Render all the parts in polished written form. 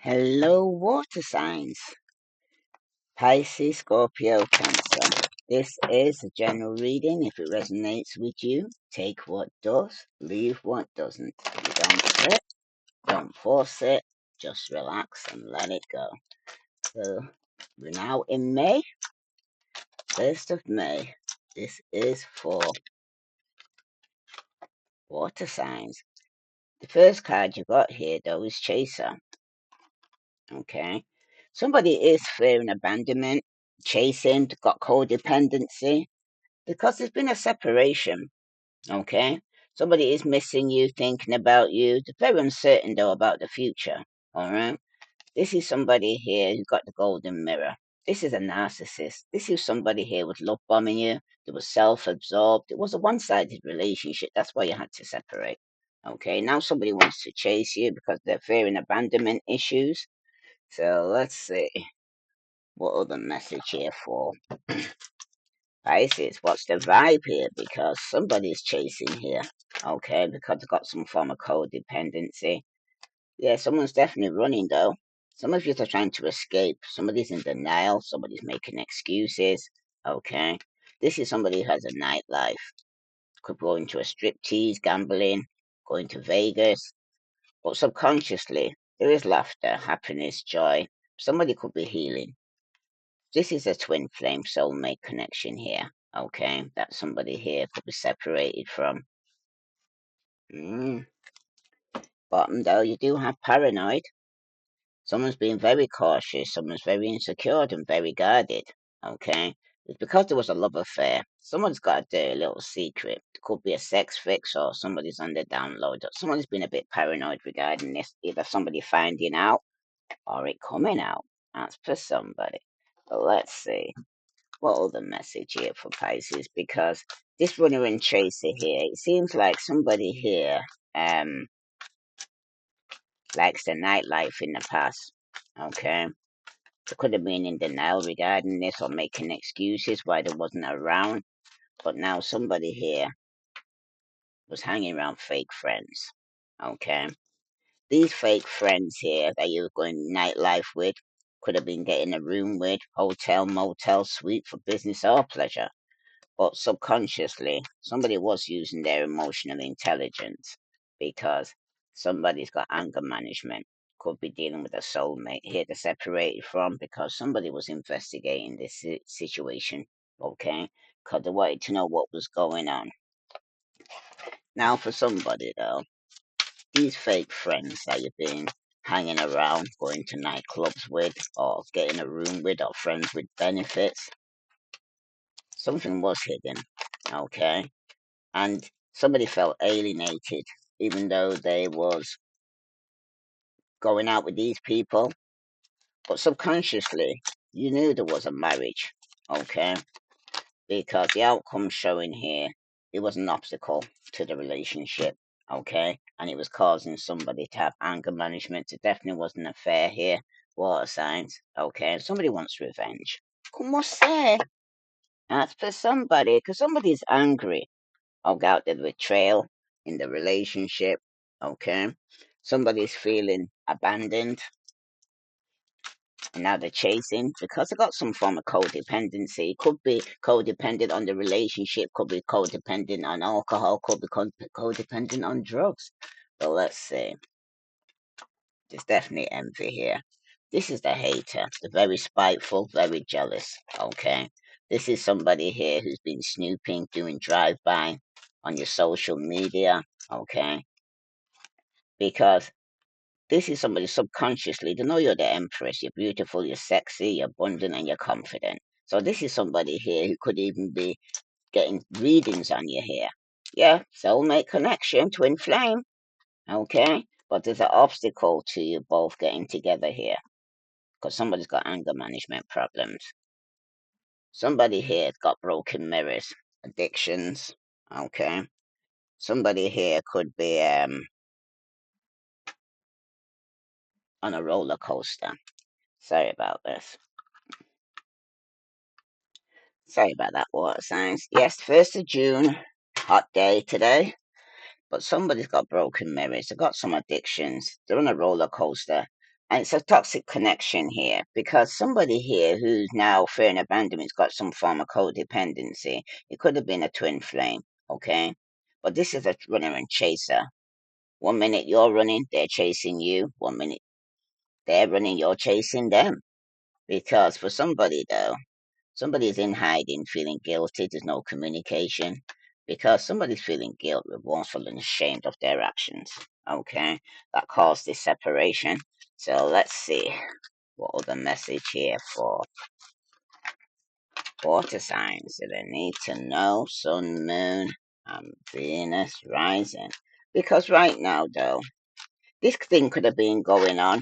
Hello, water signs. Pisces, Scorpio, Cancer. This is a general reading. If it resonates with you, take what does, leave what doesn't. You don't sit, don't force it, just relax and let it go. So, we're now in May, 1st of May. This is for water signs. The first card you got here, though, is Chaser. Okay. Somebody is fearing abandonment, chasing, got codependency, because there's been a separation. Okay. Somebody is missing you, thinking about you. They're very uncertain, though, about the future. All right. This is somebody here who got the golden mirror. This is a narcissist. This is somebody here with love bombing you. They was self-absorbed. It was a one-sided relationship. That's why you had to separate. Okay. Now somebody wants to chase you because they're fearing abandonment issues. So let's see what other message here for Pisces. What's the vibe here? Because somebody's chasing here. Okay, because they've got some form of codependency. Yeah, someone's definitely running though. Some of you are trying to escape. Somebody's in denial. Somebody's making excuses. Okay, this is somebody who has a nightlife. Could go into a striptease, gambling, going to Vegas, but subconsciously there is laughter, happiness, joy. Somebody could be healing. This is a twin flame soulmate connection here. Okay, that somebody here could be separated from. Mm. Bottom though, you do have paranoid. Someone's being very cautious. Someone's very insecure and very guarded. Okay, it's because there was a love affair. Someone's got a dirty little secret. It could be a sex fix or somebody's on the download. Someone's been a bit paranoid regarding this. Either somebody finding out or it coming out. That's for somebody. But let's see. What other message here for Pisces? Because this runner and chaser here, it seems like somebody here likes the nightlife in the past. Okay. They could have been in denial regarding this or making excuses why they wasn't around. But now somebody here was hanging around fake friends. Okay. These fake friends here that you were going nightlife with could have been getting a room with, hotel, motel, suite for business or pleasure. But subconsciously, somebody was using their emotional intelligence because somebody's got anger management. Could be dealing with a soulmate here to separate it from because somebody was investigating this situation, okay? Because they wanted to know what was going on. Now, for somebody though, these fake friends that you've been hanging around, going to nightclubs with, or getting a room with, or friends with benefits, something was hidden, okay? And somebody felt alienated even though they was going out with these people, but subconsciously you knew there was a marriage, okay? Because the outcome showing here, it was an obstacle to the relationship, okay? And it was causing somebody to have anger management. It definitely wasn't a fair here. Water signs, okay? Somebody wants revenge. Como say? That's for somebody, because somebody's angry about the betrayal in the relationship, okay? Somebody's feeling abandoned, and now they're chasing because they got some form of codependency. Could be codependent on the relationship, could be codependent on alcohol, could be codependent on drugs. But let's see. There's definitely envy here. This is the hater, the very spiteful, very jealous, okay? This is somebody here who's been snooping, doing drive-by on your social media, okay? Because this is somebody subconsciously, they know you're the empress, you're beautiful, you're sexy, you're abundant, and you're confident. So this is somebody here who could even be getting readings on you here. Yeah, soulmate connection, twin flame, okay? But there's an obstacle to you both getting together here because somebody's got anger management problems. Somebody here's got broken mirrors, addictions, okay? Somebody here could be on a roller coaster. Sorry about this. Sorry about that, water signs. Yes, 1st of June, hot day today. But somebody's got broken mirrors. They've got some addictions. They're on a roller coaster. And it's a toxic connection here because somebody here who's now fearing abandonment's got some form of codependency. It could have been a twin flame, okay? But this is a runner and chaser. 1 minute you're running, they're chasing you. 1 minute they're running, you're chasing them. Because for somebody though, somebody's in hiding, feeling guilty, there's no communication. Because somebody's feeling guilt, remorseful, and ashamed of their actions. Okay? That caused this separation. So let's see. What other message here for water signs that I need to know? Sun, moon, and Venus rising. Because right now, though, this thing could have been going on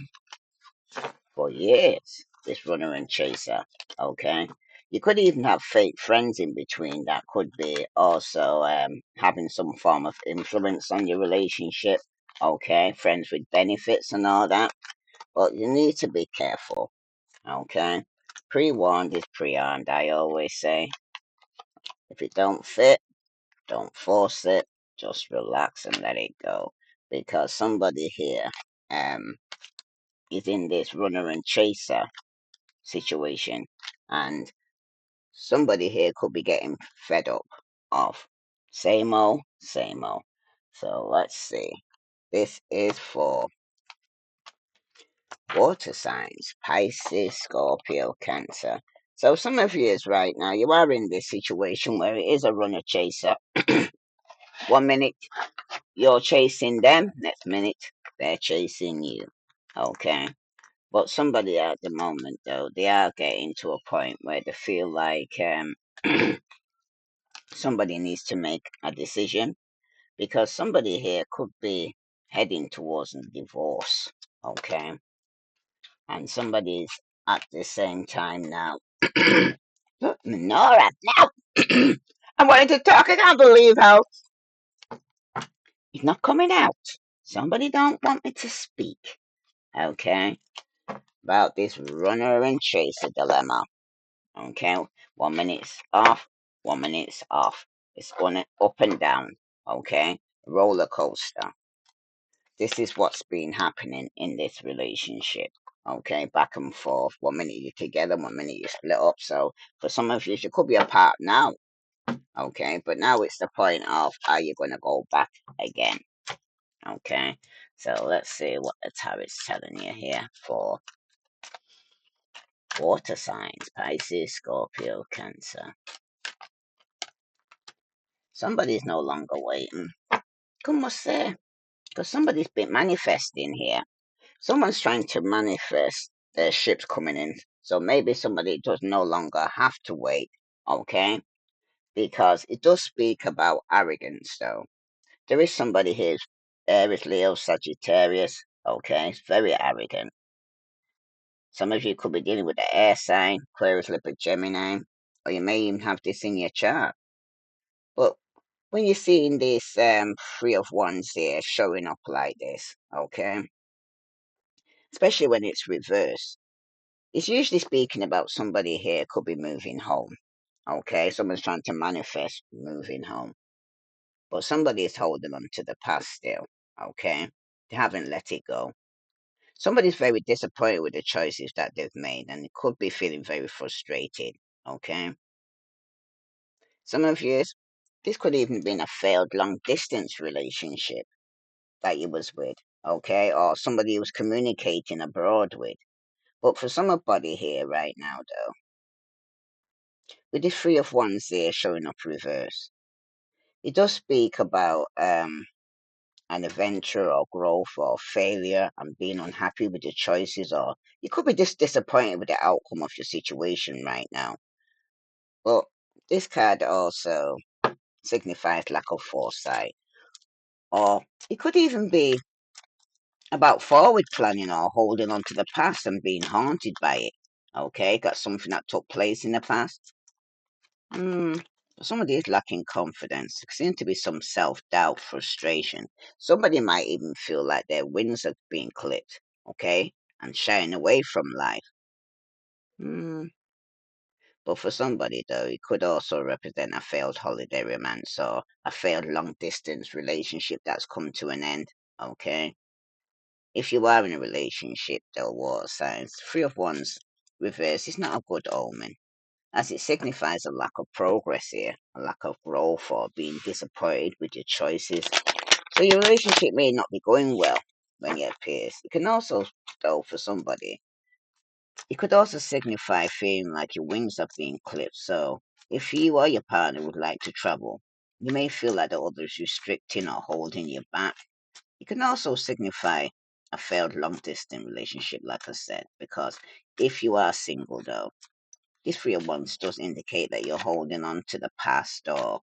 for years. This runner and chaser. Okay. You could even have fake friends in between that could be also having some form of influence on your relationship. Okay. Friends with benefits and all that. But you need to be careful. Okay. Pre-warned is pre-armed, I always say. If it don't fit, don't force it. Just relax and let it go. Because somebody here um is in this runner and chaser situation, and somebody here could be getting fed up of same old, same old. So let's see. This is for water signs, Pisces, Scorpio, Cancer. So some of you is right now, you are in this situation where it is a runner chaser. 1 minute you're chasing them, next minute they're chasing you. Okay. But somebody at the moment though, they are getting to a point where they feel like somebody needs to make a decision because somebody here could be heading towards a divorce. Okay. And somebody's at the same time now. Look, Nora, no! I wanted to talk. I can't believe how it's not coming out. Somebody don't want me to speak. Okay, about this runner and chaser dilemma. Okay, 1 minute's off, 1 minute's off. It's going up and down. Okay, roller coaster. This is what's been happening in this relationship. Okay, back and forth. 1 minute you're together, 1 minute you split up. So for some of you could be apart now. Okay, but now it's the point of are you going to go back again? Okay, so let's see what the tarot's telling you here for water signs, Pisces, Scorpio, Cancer. Somebody's no longer waiting. Come what's there? Because somebody's been manifesting here. Someone's trying to manifest their ships coming in. So maybe somebody does no longer have to wait. Okay, because it does speak about arrogance though. There is somebody here, Aries, Leo, Sagittarius. Okay, it's very arrogant. Some of you could be dealing with the air sign, Aquarius, Libra, Gemini, or you may even have this in your chart. But when you're seeing this three of wands here showing up like this, okay, especially when it's reversed, it's usually speaking about somebody here could be moving home. Okay, someone's trying to manifest moving home, but somebody is holding on to the past still. Okay, they haven't let it go. Somebody's very disappointed with the choices that they've made and could be feeling very frustrated. Okay. Some of you, this could even been a failed long distance relationship that you was with. Okay. Or somebody you was communicating abroad with. But for somebody here right now though, with the three of wands there showing up reverse, it does speak about an adventure or growth or failure and being unhappy with your choices, or you could be just disappointed with the outcome of your situation right now. But this card also signifies lack of foresight, or it could even be about forward planning or holding on to the past and being haunted by it. Okay, got something that took place in the past. Somebody is lacking confidence. There seems to be some self doubt, frustration. Somebody might even feel like their wings are being clipped, okay, and shying away from life. Hmm. But for somebody, though, it could also represent a failed holiday romance or a failed long distance relationship that's come to an end, okay? If you are in a relationship, though, water signs, Three of Wands reverse is not a good omen, as it signifies a lack of progress here, a lack of growth, or being disappointed with your choices. So your relationship may not be going well when it appears. It can also, though, for somebody, it could also signify feeling like your wings are being clipped. So if you or your partner would like to travel, you may feel like the other is restricting or holding you back. It can also signify a failed long distance relationship, like I said, because if you are single, though, this Three of Wands does indicate that you're holding on to the past or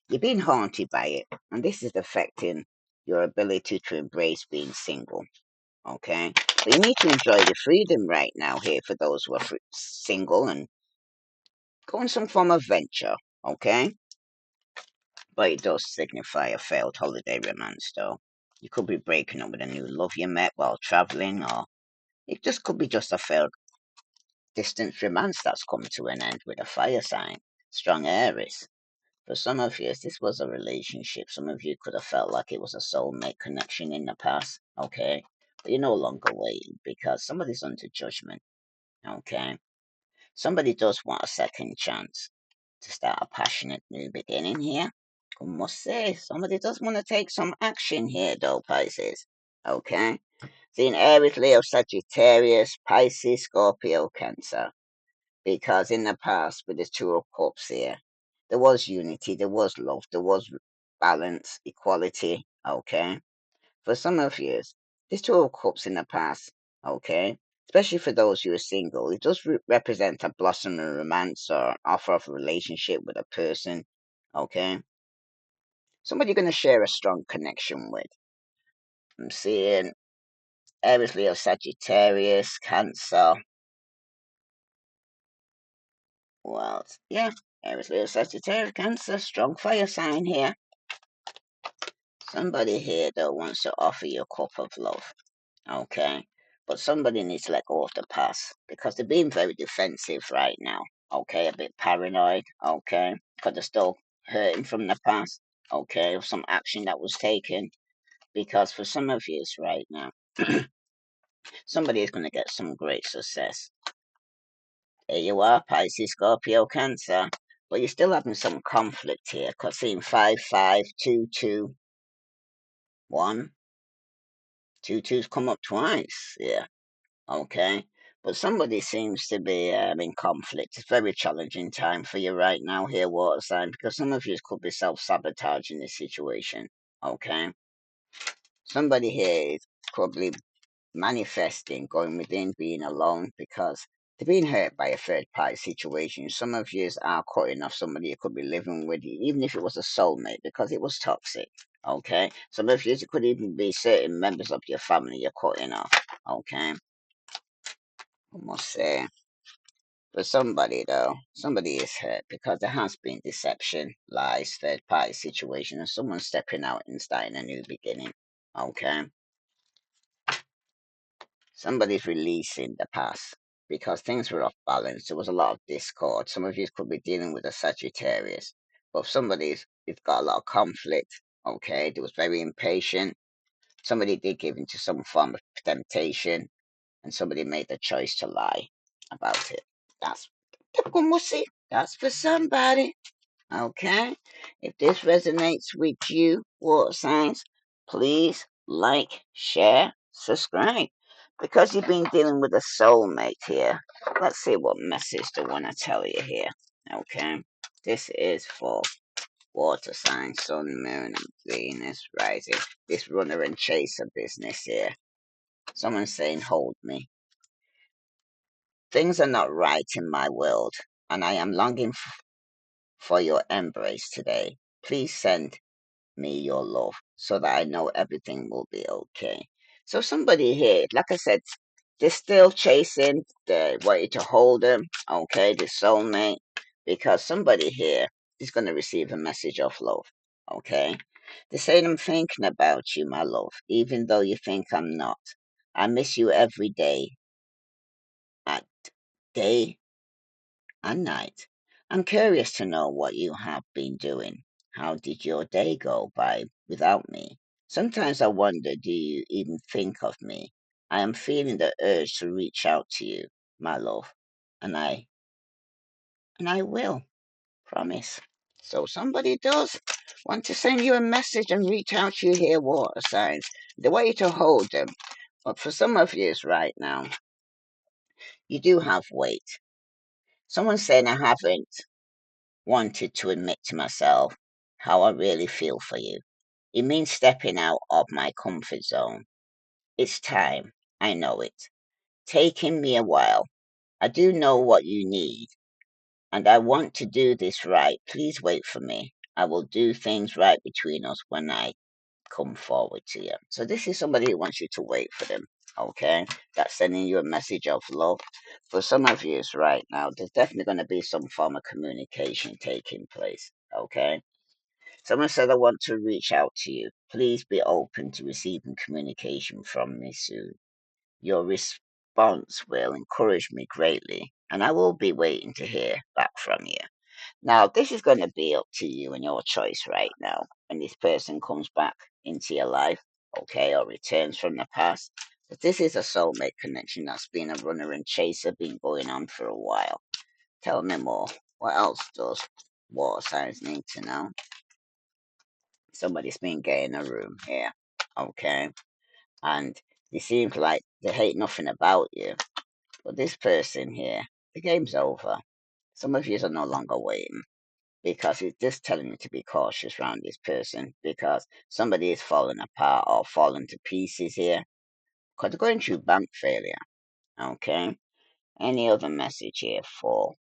you're being haunted by it. And this is affecting your ability to embrace being single. Okay? But you need to enjoy your freedom right now here for those who are single and go on some form of venture. Okay? But it does signify a failed holiday romance, though. You could be breaking up with a new love you met while traveling, or it just could be just a failed distance romance that's come to an end with a fire sign. Strong Aries. For some of you, this was a relationship. Some of you could have felt like it was a soulmate connection in the past, okay? But you're no longer waiting because somebody's under judgment, okay? Somebody does want a second chance to start a passionate new beginning here. I must say, somebody does want to take some action here, though, Pisces, okay? Seeing Aries, Leo, Sagittarius, Pisces, Scorpio, Cancer. Because in the past, with the Two of Cups here, there was unity, there was love, there was balance, equality, okay? For some of you, this Two of Cups in the past, okay? Especially for those who are single, it does represent a blossoming romance or offer of a relationship with a person, okay? Somebody you're going to share a strong connection with. I'm seeing Aries, Leo, Sagittarius, Cancer. Well, yeah, Aries, Leo, Sagittarius, Cancer, strong fire sign here. Somebody here that wants to offer you a cup of love, okay? But somebody needs to let go of the past because they're being very defensive right now, okay? A bit paranoid, okay? Because they're still hurting from the past, okay? Of some action that was taken. Because for some of you right now, somebody is going to get some great success. There you are, Pisces, Scorpio, Cancer. But you're still having some conflict here because seeing 5, 5, 2, 2, 1, 2's come up twice. Yeah, okay. But somebody seems to be in conflict. It's a very challenging time for you right now here, water sign, because some of you could be self-sabotaging this situation. Okay. Somebody here is probably manifesting, going within, being alone because they're being hurt by a third party situation. Some of you are cutting off somebody you could be living with, even if it was a soulmate, because it was toxic. Okay. Some of you it could even be certain members of your family you're cutting off. Okay. I must say, for somebody though, somebody is hurt because there has been deception, lies, third party situation, and someone stepping out and starting a new beginning. Okay. Somebody's releasing the past because things were off balance. There was a lot of discord. Some of you could be dealing with a Sagittarius, but somebody's it's got a lot of conflict. Okay, they was very impatient. Somebody did give into some form of temptation, and somebody made the choice to lie about it. That's that's for somebody. Okay? If this resonates with you, water signs, please like, share, subscribe. Because you've been dealing with a soulmate here, let's see what message they want to tell you here. Okay? This is for water signs, sun, moon, and Venus rising. This runner and chaser business here. Someone's saying, hold me. Things are not right in my world, and I am longing for your embrace today. Please send me your love so that I know everything will be okay. So somebody here, like I said, they're still chasing, they want you to hold them, okay, the soulmate, because somebody here is going to receive a message of love, okay? They're saying, I'm thinking about you, my love, even though you think I'm not. I miss you every day, at day and night. I'm curious to know what you have been doing. How did your day go by without me? Sometimes I wonder, do you even think of me? I am feeling the urge to reach out to you, my love, and I will, promise. So somebody does want to send you a message and reach out to you here, water signs. They want you to hold them. But for some of you right now, you do have weight. Someone's saying I haven't wanted to admit to myself how I really feel for you. It means stepping out of my comfort zone. It's time. I know it. Taking me a while. I do know what you need, and I want to do this right. Please wait for me. I will do things right between us when I come forward to you. So this is somebody who wants you to wait for them. Okay, that's sending you a message of love. For some of you right now, there's definitely going to be some form of communication taking place. Okay, someone said I want to reach out to you. Please be open to receiving communication from me soon. Your response will encourage me greatly, and I will be waiting to hear back from you. Now, this is going to be up to you and your choice right now. When this person comes back into your life, okay, or returns from the past, but this is a soulmate connection that's been a runner and chaser, been going on for a while. Tell me more. What else does water signs need to know? Somebody's been getting a room here, okay, and it seems like they hate nothing about you. But this person here, the game's over. Some of you are no longer waiting because it's just telling you to be cautious around this person because somebody is falling apart or falling to pieces here because they're going through bank failure. Okay. Any other message here for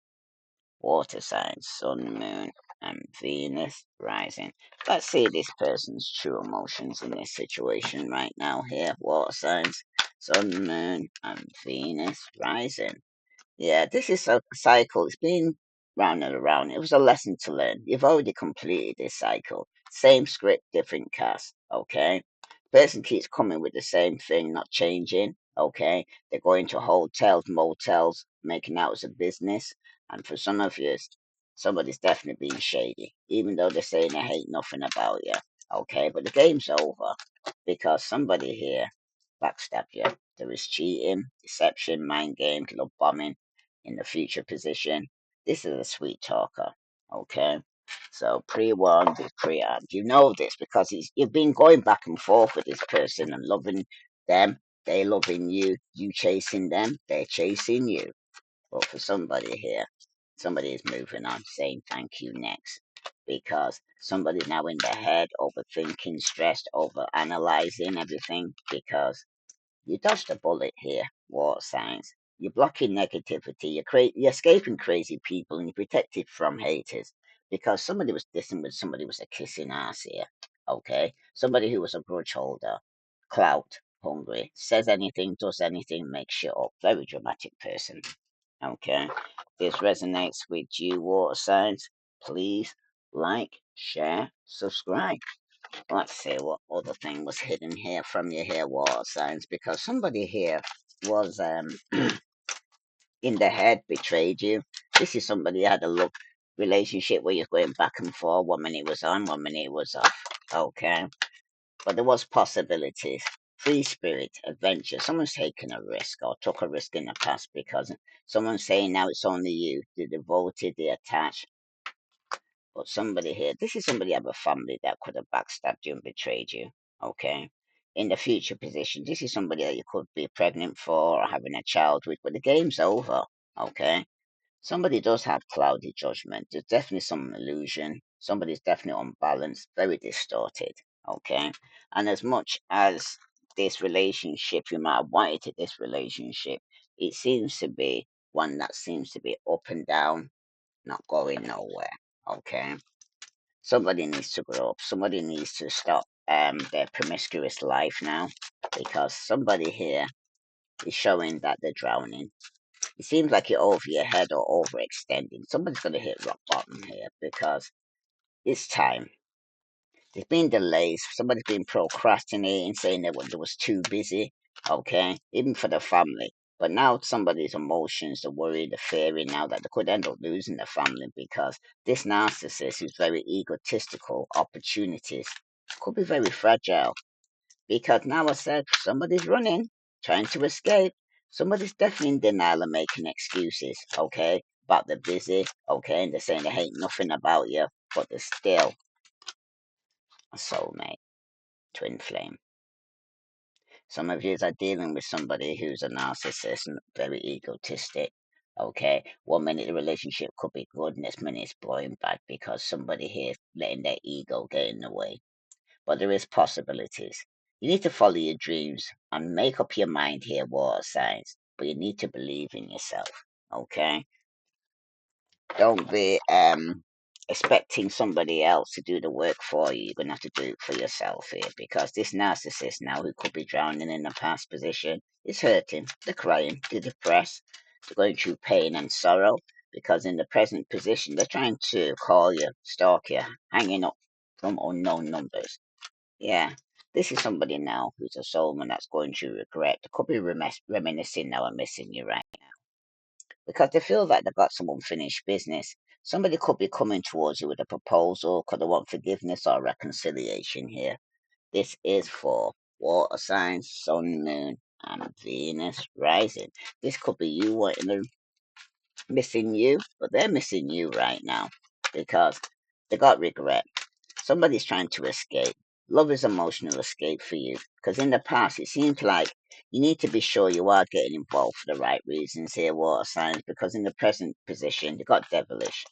water signs, sun, moon, and Venus rising? Let's see this person's true emotions in this situation right now here. Water signs, sun, moon, and Venus rising. Yeah, this is a cycle. It's been round and around. It was a lesson to learn. You've already completed this cycle. Same script, different cast. Okay. Person keeps coming with the same thing, not changing. Okay. They're going to hotels, motels, making out as a business. And for some of you, somebody's definitely being shady, even though they're saying they hate nothing about you. Okay. But the game's over because somebody here backstabbed you. There is cheating, deception, mind games, love bombing in the future position. This is a sweet talker, okay? So pre-warned is pre-armed. You know this because you've been going back and forth with this person and loving them. They loving you. You chasing them. They're chasing you. But for somebody here, somebody is moving on, saying thank you next. Because somebody's now in their head, overthinking, stressed, over analyzing everything. Because you dodged a bullet here, water signs. You're blocking negativity. You're escaping crazy people, and you're protected from haters because somebody was dissing with somebody was a kissing ass here. Okay, somebody who was a grudge holder, clout hungry, says anything, does anything, makes shit up. Very dramatic person. Okay, this resonates with you, water signs. Please like, share, subscribe. Let's see what other thing was hidden here from your hair water signs because somebody here was in the head betrayed you. This is somebody who had a look relationship where you're going back and forth. 1 minute was on, 1 minute was off. Okay, but there was possibilities. Free spirit, adventure. Someone's taken a risk or took a risk in the past because someone's saying now it's only you. They're devoted, they're attached. But somebody here, this is somebody of a family that could have backstabbed you and betrayed you. Okay. In the future position, this is somebody that you could be pregnant for or having a child with, but the game's over. Okay. Somebody does have cloudy judgment. There's definitely some illusion. Somebody's definitely unbalanced, very distorted. Okay. And as much as this relationship, you might have wanted this relationship, it seems to be one that seems to be up and down, not going nowhere. Okay. Somebody needs to grow up. Somebody needs to stop their promiscuous life now because somebody here is showing that they're drowning. It seems like you're over your head or overextending. Somebody's going to hit rock bottom here because it's time. There's been delays. Somebody's been procrastinating, saying they was too busy. Okay, even for the family. But now somebody's emotions, the worry, the fearing now that they could end up losing the family because this narcissist who's very egotistical, opportunities could be very fragile. Because now I said somebody's running, trying to escape. Somebody's definitely in denial and making excuses, okay? About they're busy, okay? And they're saying they hate nothing about you, but they're still a soulmate, twin flame. Some of you are dealing with somebody who's a narcissist and very egotistic. Okay, 1 minute the relationship could be good, next minute it's blowing back because somebody here is letting their ego get in the way. But there is possibilities. You need to follow your dreams and make up your mind here, water signs. But you need to believe in yourself. Okay, don't be expecting somebody else to do the work for you. You're gonna have to do it for yourself here because this narcissist now who could be drowning in a past position is hurting. They're crying, they're depressed, they're going through pain and sorrow because in the present position they're trying to call you, stalk you, hanging up from unknown numbers. Yeah. This is somebody now who's a soulman that's going through regret. They could be reminiscing now and missing you right because they feel like they've got some unfinished business. Somebody could be coming towards you with a proposal, could they want forgiveness or reconciliation here. This is for water signs, sun, moon, and Venus rising. This could be you wanting to missing you, but they're missing you right now because they got regret. Somebody's trying to escape. Love is emotional escape for you because in the past it seems like you need to be sure you are getting involved for the right reasons here, water signs, because in the present position they got devilish.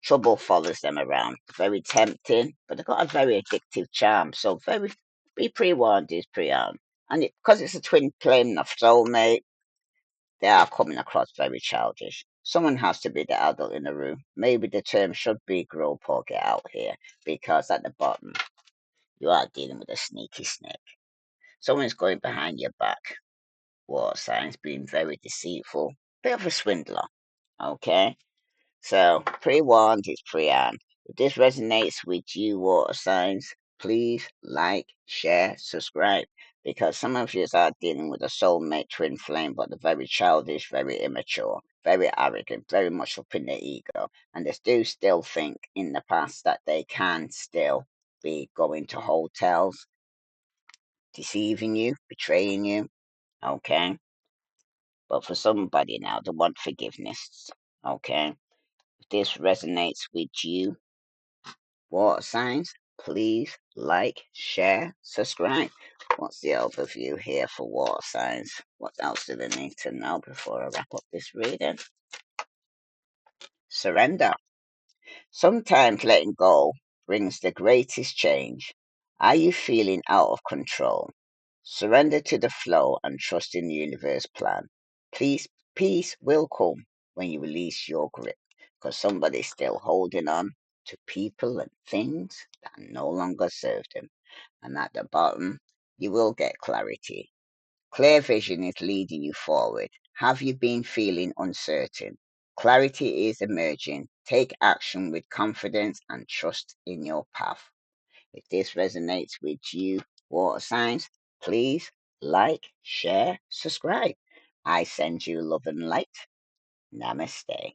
Trouble follows them around. Very tempting, but they've got a very addictive charm. So very be pre-warned is pre-armed. And because it's a twin flame of soulmate, they are coming across very childish. Someone has to be the adult in the room. Maybe the term should be grow up or get out here, because at the bottom, you are dealing with a sneaky snake. Someone's going behind your back. Water signs being very deceitful. Bit of a swindler. Okay? So, pre-warned is pre-armed. If this resonates with you, water signs, please like, share, subscribe. Because some of you are dealing with a soulmate twin flame, but they're very childish, very immature, very arrogant, very much up in their ego. And they do still think in the past that they can still be going to hotels, deceiving you, betraying you. Okay? But for somebody now, they want forgiveness. Okay? If this resonates with you, water signs, please like, share, subscribe. What's the overview here for water signs? What else do they need to know before I wrap up this reading? Surrender. Sometimes letting go brings the greatest change. Are you feeling out of control? Surrender to the flow and trust in the universe plan. Please, peace will come when you release your grip because somebody's still holding on to people and things that no longer serve them. And at the bottom, you will get clarity. Clear vision is leading you forward. Have you been feeling uncertain? Clarity is emerging. Take action with confidence and trust in your path. If this resonates with you, water signs, please like, share, subscribe. I send you love and light. Namaste.